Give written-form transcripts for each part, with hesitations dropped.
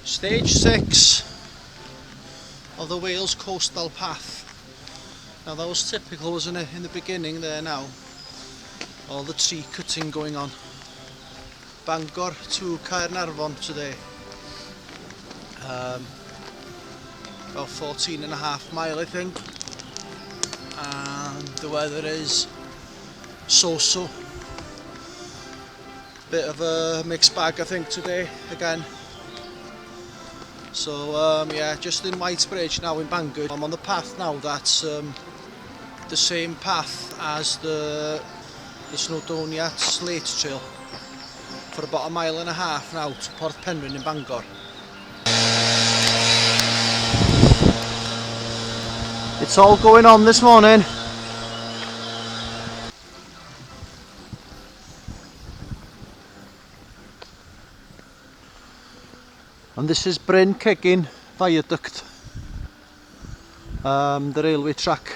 Stage 6 of the Wales Coastal Path. Now that was typical, wasn't it, in the beginning there now. All the tree cutting going on. Bangor to Caernarfon today. About 14.5 miles I think. And the weather is so-so. Bit of a mixed bag I think today again. So yeah, just in Whitesbridge now in Bangor. I'm on the path now that's the same path as the Snowdonia Slate Trail for about 1.5 miles now to Porthpenrhyn in Bangor. It's all going on this morning. And this is Bryn Cegin Viaduct, the railway track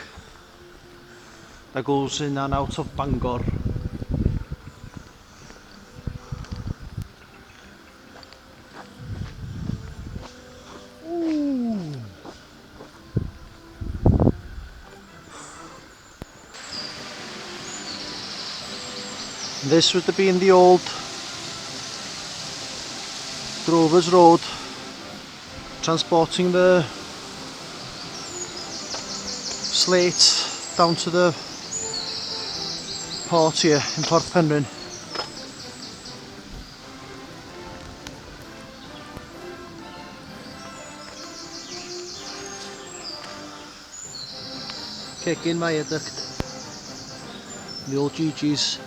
that goes in and out of Bangor. Ooh. This would have been the old Drovers Road, transporting the slate down to the port here in Porthpenrhyn. Cegin Viaduct, the old GG's.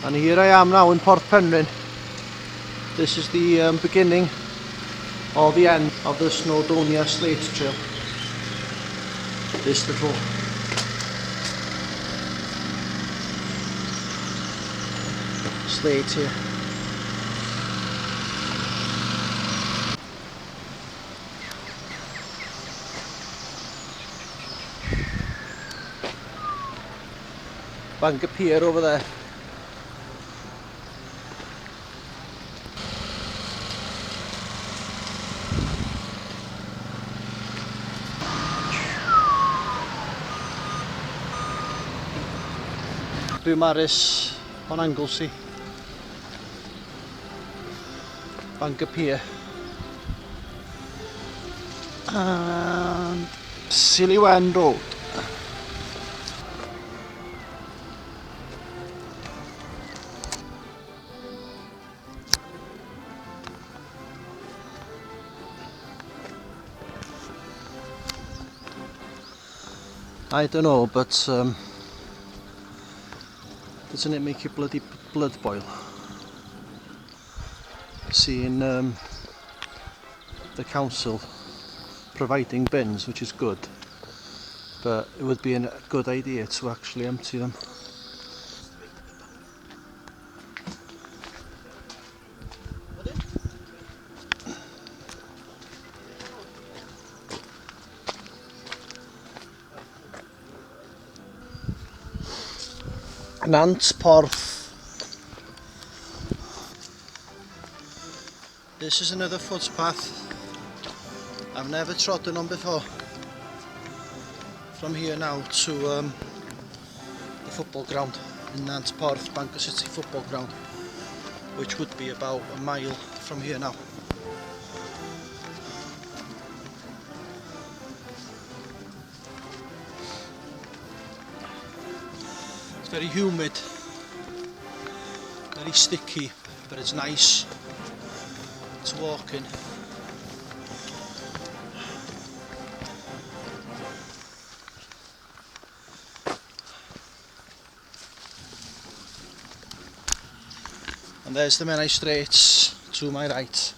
And here I am now in Porthpenrhyn. This is the beginning or the end of the Snowdonia Slate Trail. This little slate here. Bangor Pier over there. Beaumaris on Anglesey, Bangor Pier, and Sillywen Road. I don't know, but doesn't it make your blood boil? Seeing the council providing bins, which is good, but it would be a good idea to actually empty them. Nant Porth. This is another footpath I've never trodden on before. From here now to the football ground in Nant Porth, Bangor City football ground, which would be about 1 mile from here now. It's very humid, very sticky, but it's nice to walk in. And there's the Menai Straits to my right.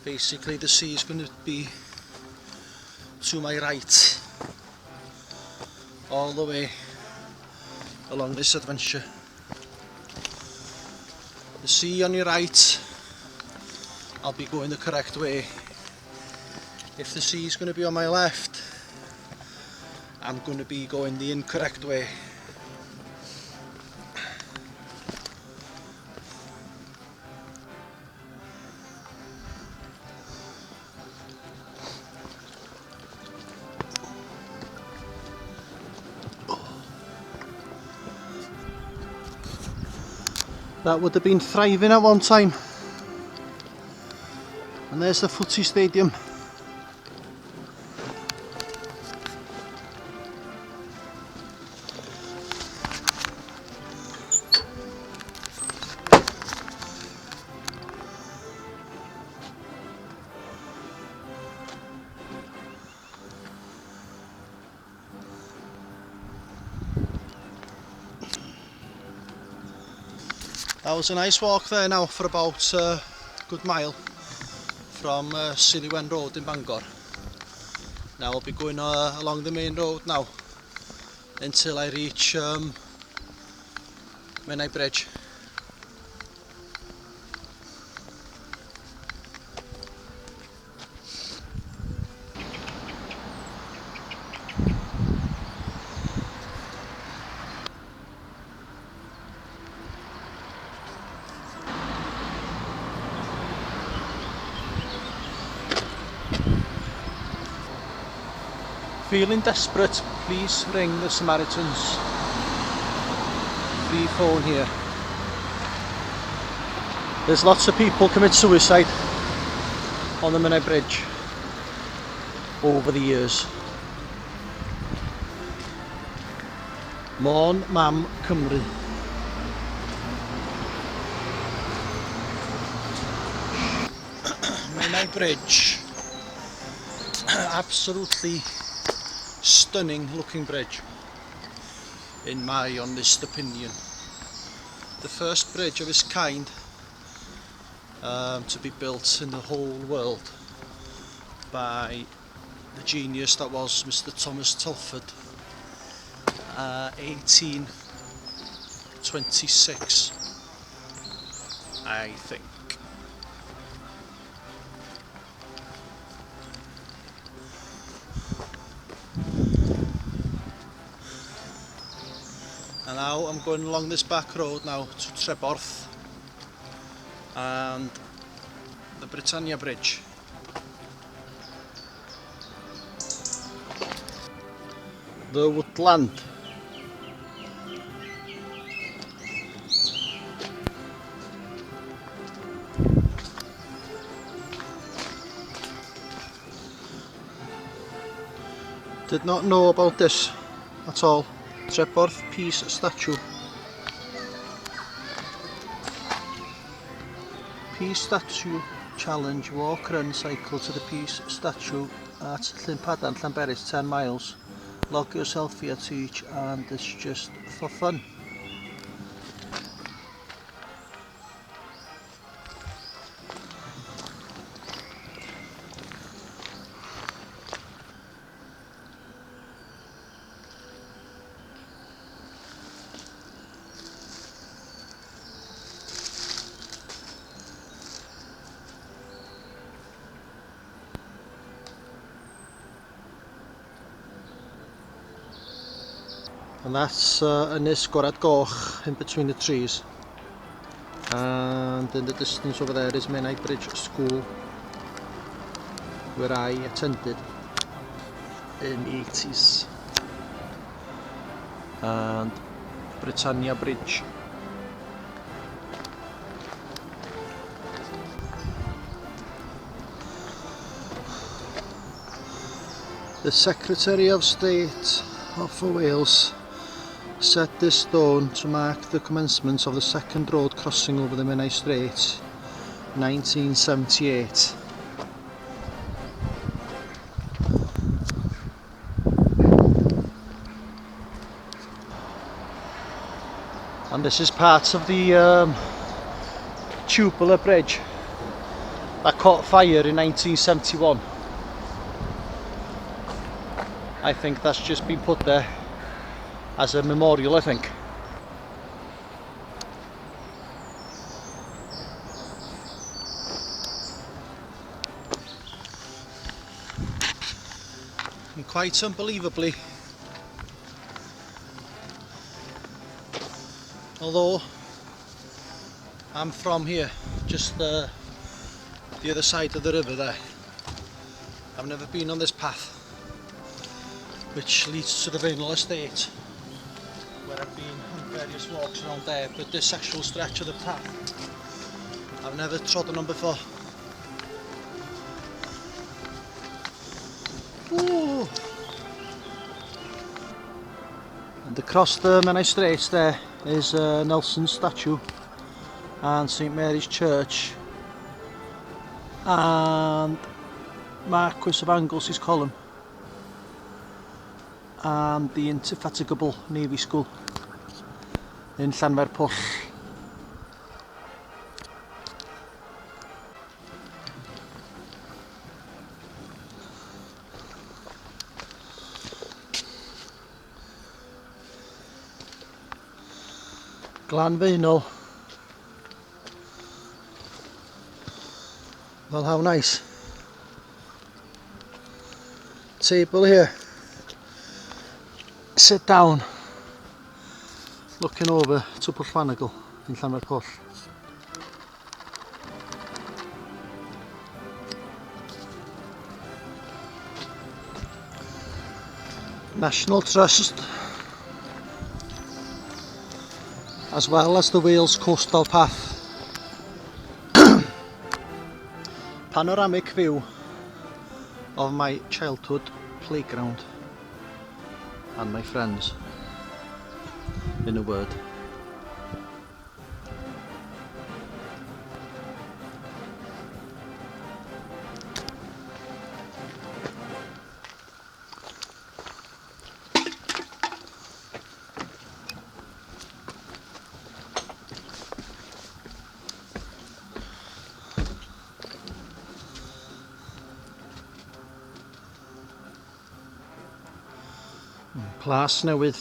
Basically the sea is going to be to my right all the way along this adventure. The sea on your right, I'll be going the correct way. If the sea is going to be on my left, I'm going to be going the incorrect way. That would have been thriving at one time. And there's the footy stadium. That was a nice walk there now for about a good mile from Sillywen Road in Bangor. Now I'll be going along the main road now until I reach Menai Bridge. Feeling desperate, please ring the Samaritans. Free phone here. There's lots of people commit suicide on the Menai Bridge over the years. Mon Mam Cymru. Menai Bridge. Absolutely stunning looking bridge, in my honest opinion. The first bridge of its kind to be built in the whole world by the genius that was Mr. Thomas Telford, 1826, I think. And now I'm going along this back road now to Treborth and the Britannia Bridge. The woodland. Did not know about this at all. Treborth Peace Statue. Peace Statue Challenge. Walk, run, cycle to the Peace Statue at Llynpadan, Llanberis, 10 miles. Log yourself via each, and it's just for fun. And that's Ynys Gorad Goch in between the trees, and in the distance over there is Menai Bridge School, where I attended in the 80s, and Britannia Bridge. The Secretary of State for Wales set this stone to mark the commencement of the second road crossing over the Menai Strait, 1978. And this is part of the Tubular Bridge that caught fire in 1971. I think that's just been put there as a memorial, I think. And quite unbelievably, Although I'm from here, just the other side of the river there, I've never been on this path which leads to the Vaynol Estate, where I've been on various walks around there, but this actual stretch of the path I've never trodden on before. Ooh. And across the Menai Straits there is Nelson's statue and St Mary's Church and Marquis of Anglesey's column and the Indefatigable Navy School in Llanfairpwll. Glan Vaynol. Well, how nice. Table here. Sit down looking over to Pwllfanagl in Llanfairpwll. National Trust, as well as the Wales Coastal Path. Panoramic view of my childhood playground and my friends, in a word. Plas Newydd.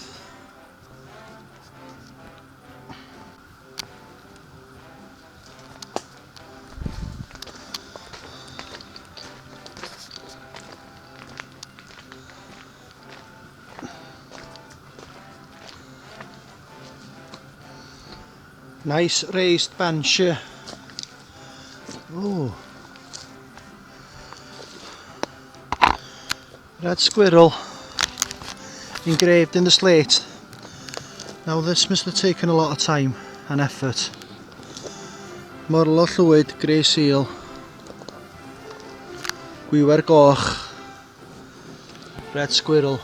Nice raised bench here. Oh. Red squirrel engraved in the slate. Now this must have taken a lot of time and effort. Moral o Llwyd, grey seal. Gwiwer goch. Red squirrel.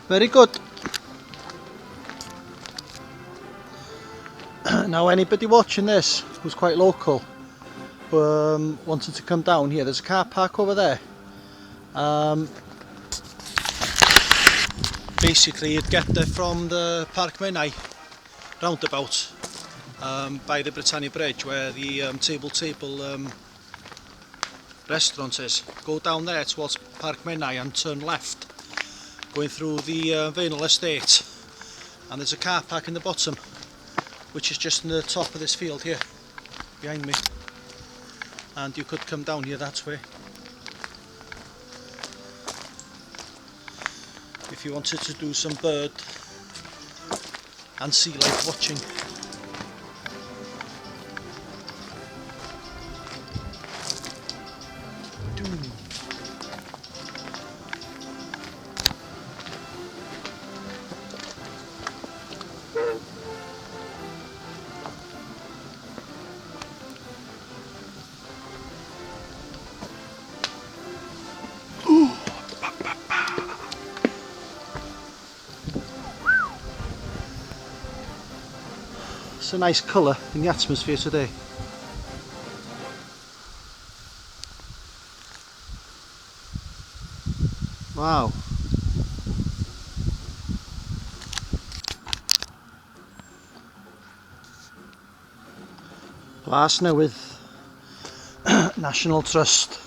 Very good. Now anybody watching this who's quite local, wanted to come down here, there's a car park over there. Basically you'd get there from the Parc Menai roundabout by the Britannia Bridge where the table restaurant is. Go down there towards Parc Menai and turn left, going through the Vaynol Estate, and there's a car park in the bottom which is just in the top of this field here behind me, and you could come down here that way if you wanted to do some bird and sea life watching. It's a nice colour in the atmosphere today. Wow. Plas Newydd, National Trust.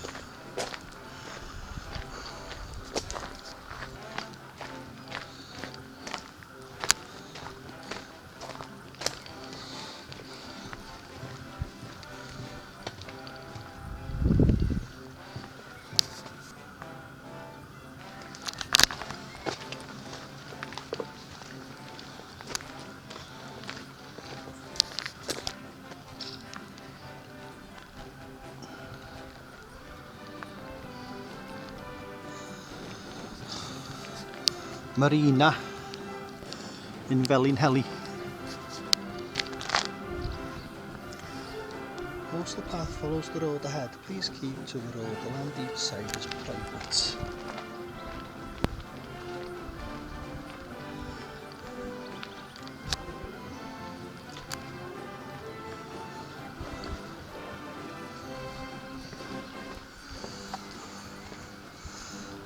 Marina in Felinheli. Coastal path follows the road ahead. Please keep to the road. The land each side is private.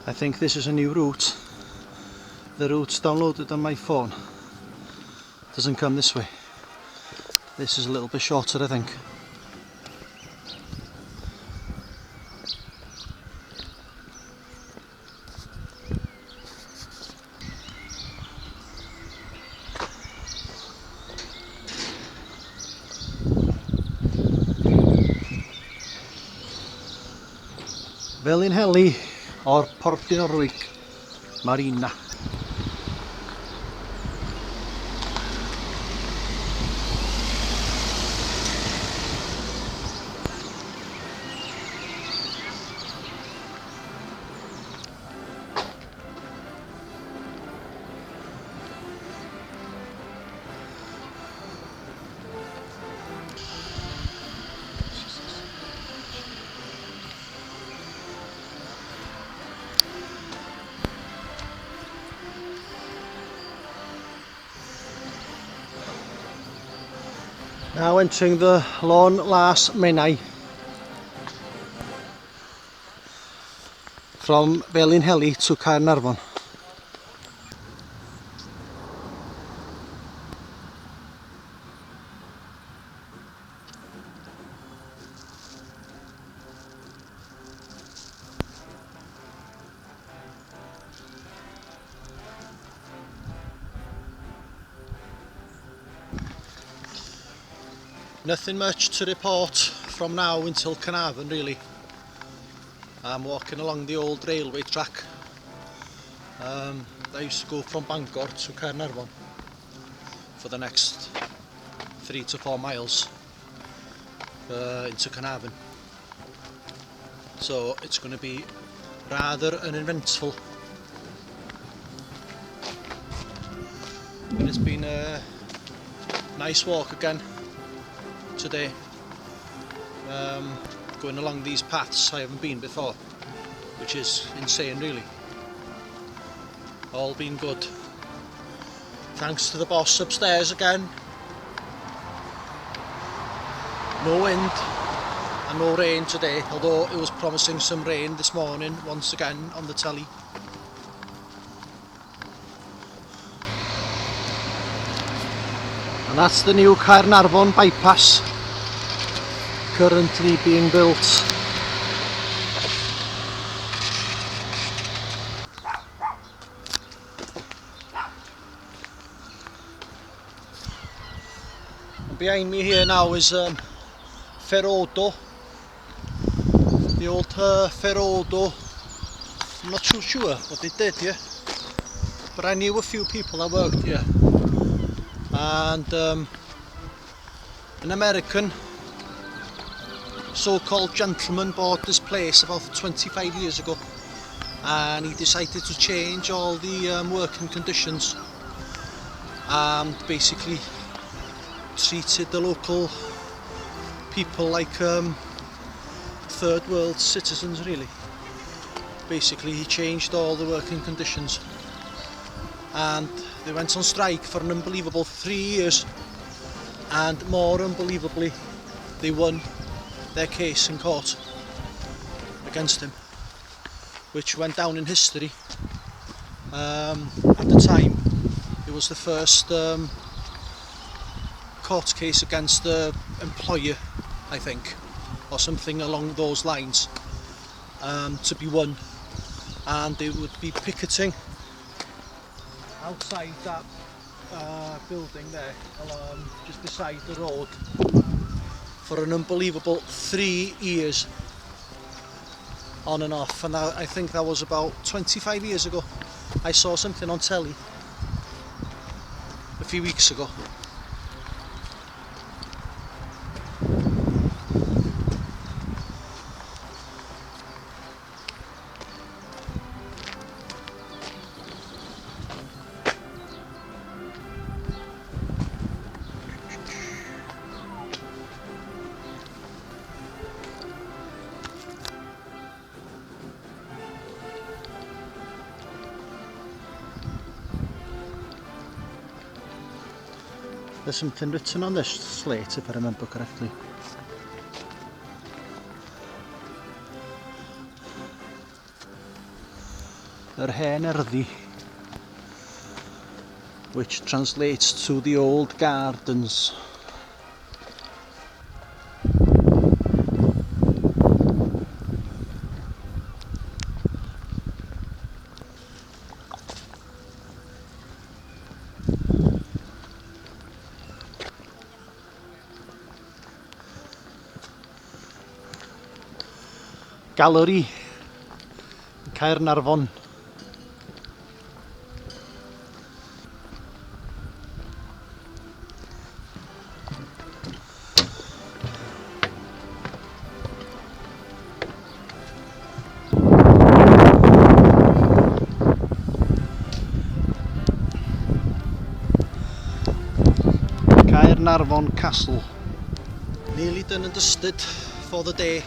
I think this is a new route. The route's downloaded on my phone doesn't come this way. This is a little bit shorter, I think. Felinheli or Portinoric Marina. Now entering the Lôn Las Menai from Felinheli to Caernarfon. Nothing much to report from now until Caernarfon really. I'm walking along the old railway track. I used to go from Bangor to Caernarfon for the next 3 to 4 miles into Caernarfon. So it's going to be rather uneventful. But it's been a nice walk again today, going along these paths I haven't been before, which is insane really. All been good. Thanks to the boss upstairs again. No wind and no rain today, although it was promising some rain this morning once again on the telly. And that's the new Caernarfon bypass currently being built. And behind me here now is Ferodo, the old Ferodo. I'm not too sure what they did here, but I knew a few people that worked here. And an American so-called gentleman bought this place about 25 years ago, and he decided to change all the working conditions and basically treated the local people like third world citizens really. Basically he changed all the working conditions, and they went on strike for an unbelievable 3 years, and more unbelievably they won their case in court against him, which went down in history. At the time it was the first court case against the employer, I think, or something along those lines, to be won, and they would be picketing outside that building there, just beside the road, for an unbelievable 3 years on and off. And I think that was about 25 years ago. I saw something on telly a few weeks ago. There's something written on this slate if I remember correctly. Yr hen erddi, which translates to the old gardens. Gallery Caernarfon. Caernarfon Castle. Nearly done and dusted for the day.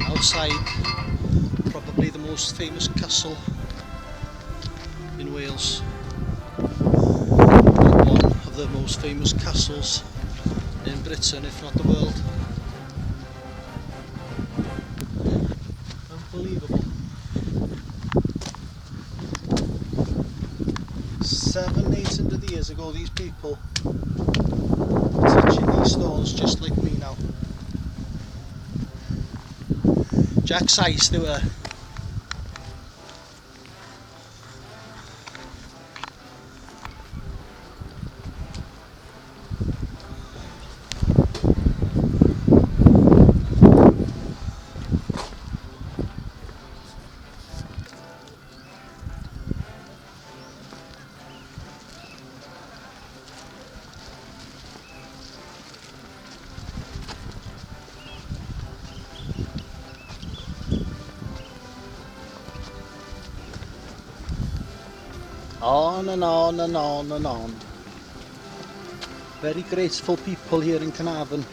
Outside, probably the most famous castle in Wales. One of the most famous castles in Britain, if not the world. Unbelievable. 700-800 years ago, these people were touching these stones just like me now. Jack size they were. On and on and on and on. Very grateful people here in Caernarfon.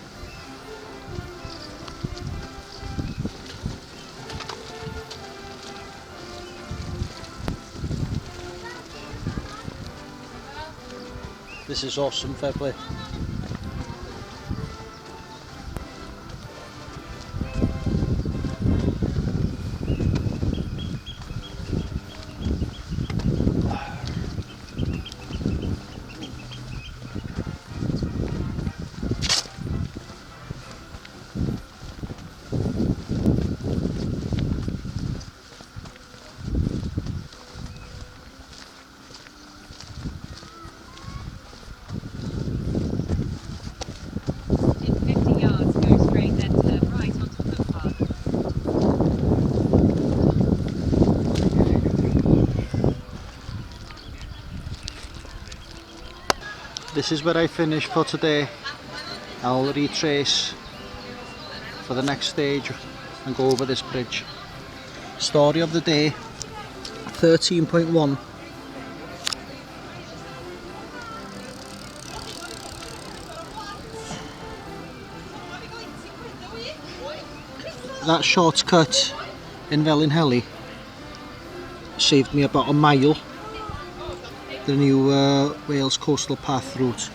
This is awesome, fair play. This is where I finish for today. I'll retrace for the next stage and go over this bridge. Story of the day 13.1. That shortcut in Felinheli saved me about a mile. The new Wales Coastal Path route.